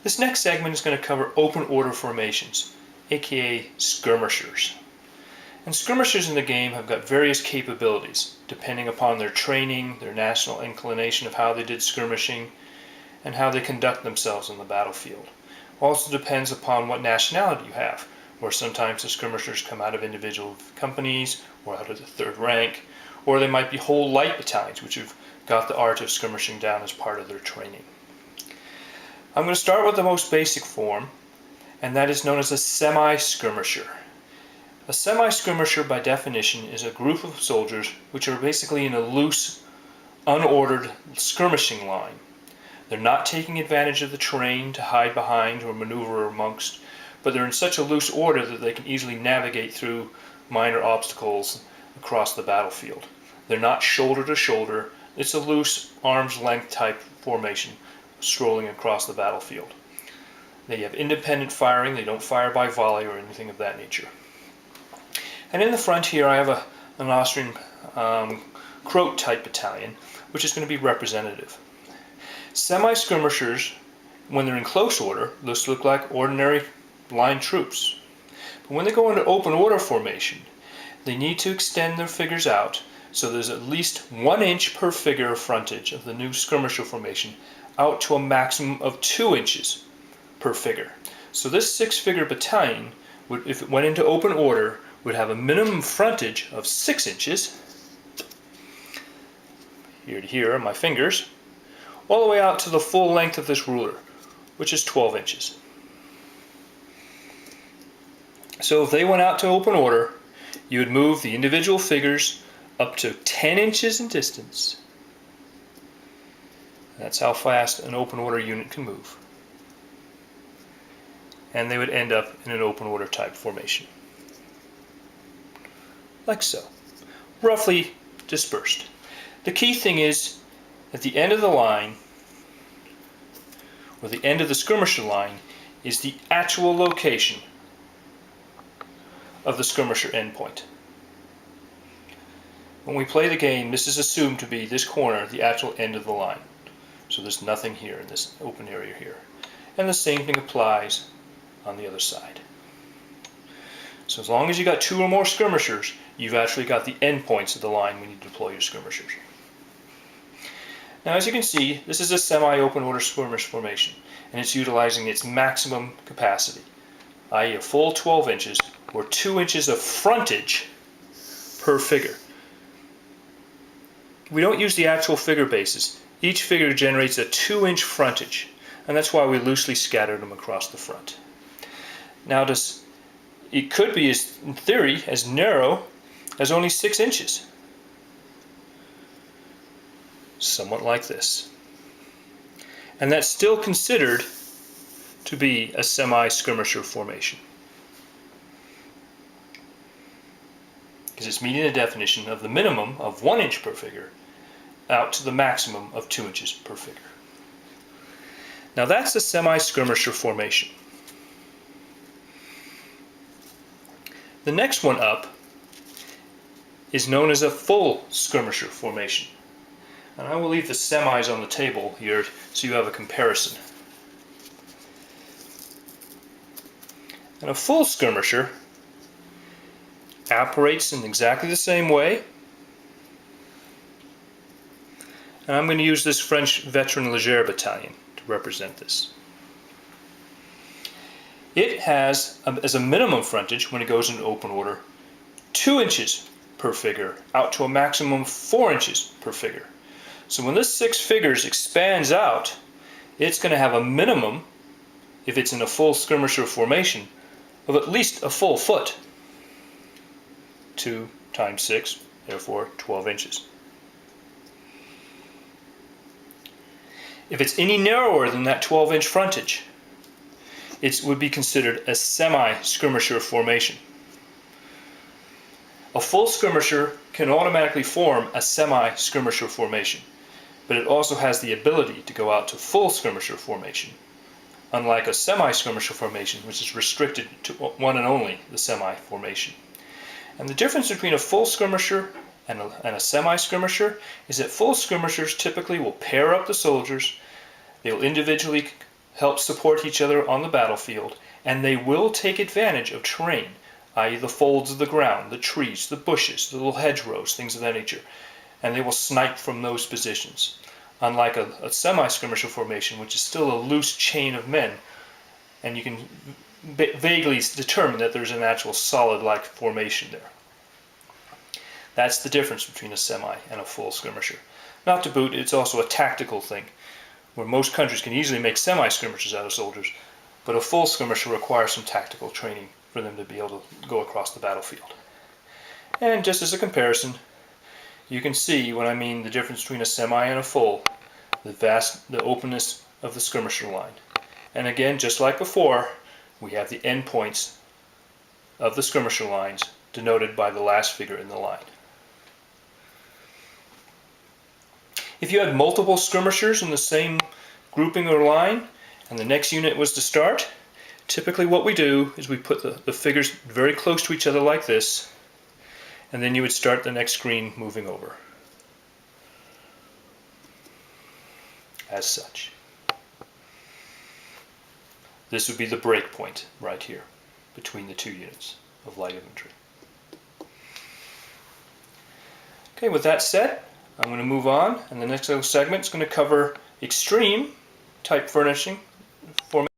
This next segment is going to cover open order formations, aka skirmishers. And skirmishers in the game have got various capabilities, depending upon their training, their national inclination of how they did skirmishing, and how they conduct themselves on the battlefield. Also depends upon what nationality you have, where sometimes the skirmishers come out of individual companies, or out of the third rank, or they might be whole light battalions, which have got the art of skirmishing down as part of their training. I'm going to start with the most basic form, and that is known as a semi-skirmisher. A semi-skirmisher, by definition, is a group of soldiers which are basically in a loose, unordered skirmishing line. They're not taking advantage of the terrain to hide behind or maneuver amongst, but they're in such a loose order that they can easily navigate through minor obstacles across the battlefield. They're not shoulder to shoulder. It's a loose, arm's length type formation, strolling across the battlefield. They have independent firing. They don't fire by volley or anything of that nature. And in the front here I have an Austrian Croat type battalion, which is going to be representative. Semi-skirmishers, when they're in close order, those look like ordinary line troops. But when they go into open order formation, they need to extend their figures out so there's at least 1 inch per figure of frontage of the new skirmisher formation, out to a maximum of 2 inches per figure. So this 6-figure battalion, would, if it went into open order, would have a minimum frontage of 6 inches, here to here are my fingers, all the way out to the full length of this ruler, which is 12 inches. So if they went out to open order, you would move the individual figures up to 10 inches in distance. That's how fast an open order unit can move. And they would end up in an open order type formation. Like so. Roughly dispersed. The key thing is, at the end of the line, or the end of the skirmisher line, is the actual location of the skirmisher endpoint. When we play the game, this is assumed to be this corner, the actual end of the line. So there's nothing here in this open area here. And the same thing applies on the other side. So as long as you got 2 or more skirmishers, you've actually got the endpoints of the line when you deploy your skirmishers. Now as you can see, this is a semi-open order skirmish formation, and it's utilizing its maximum capacity, i.e. a full 12 inches, or 2 inches of frontage per figure. We don't use the actual figure bases. Each figure generates a 2-inch frontage, and that's why we loosely scattered them across the front. Now it could be, in theory, as narrow as only 6 inches. Somewhat like this. And that's still considered to be a semi-skirmisher formation, because it's meeting the definition of the minimum of 1 inch per figure out to the maximum of 2 inches per figure. Now that's a semi-skirmisher formation. The next one up is known as a full skirmisher formation. And I will leave the semis on the table here so you have a comparison. And a full skirmisher operates in exactly the same way. And I'm going to use this French Veteran Léger battalion to represent this. It has, as a minimum frontage, when it goes into open order, 2 inches per figure, out to a maximum of 4 inches per figure. So when this 6 figures expands out, it's going to have a minimum, if it's in a full skirmisher formation, of at least a full foot. 2 times 6, therefore 12 inches. If it's any narrower than that 12-inch frontage, it would be considered a semi-skirmisher formation. A full skirmisher can automatically form a semi-skirmisher formation, but it also has the ability to go out to full skirmisher formation, unlike a semi-skirmisher formation, which is restricted to one and only the semi-formation. And the difference between a full skirmisher and a semi-skirmisher is that full skirmishers typically will pair up the soldiers, they'll individually help support each other on the battlefield, and they will take advantage of terrain, i.e. the folds of the ground, the trees, the bushes, the little hedgerows, things of that nature, and they will snipe from those positions. Unlike a semi-skirmisher formation, which is still a loose chain of men, and you can vaguely determine that there's an actual solid-like formation there. That's the difference between a semi and a full skirmisher. Not to boot, it's also a tactical thing, where most countries can easily make semi-skirmishers out of soldiers, but a full skirmisher requires some tactical training for them to be able to go across the battlefield. And just as a comparison, you can see what I mean the difference between a semi and a full, the openness of the skirmisher line. And again, just like before, we have the endpoints of the skirmisher lines denoted by the last figure in the line. If you had multiple skirmishers in the same grouping or line, and the next unit was to start, typically what we do is we put the figures very close to each other like this, and then you would start the next screen moving over. As such. This would be the break point right here between the two units of light infantry. Okay, with that said, I'm going to move on, and the next little segment is going to cover extreme type furnishing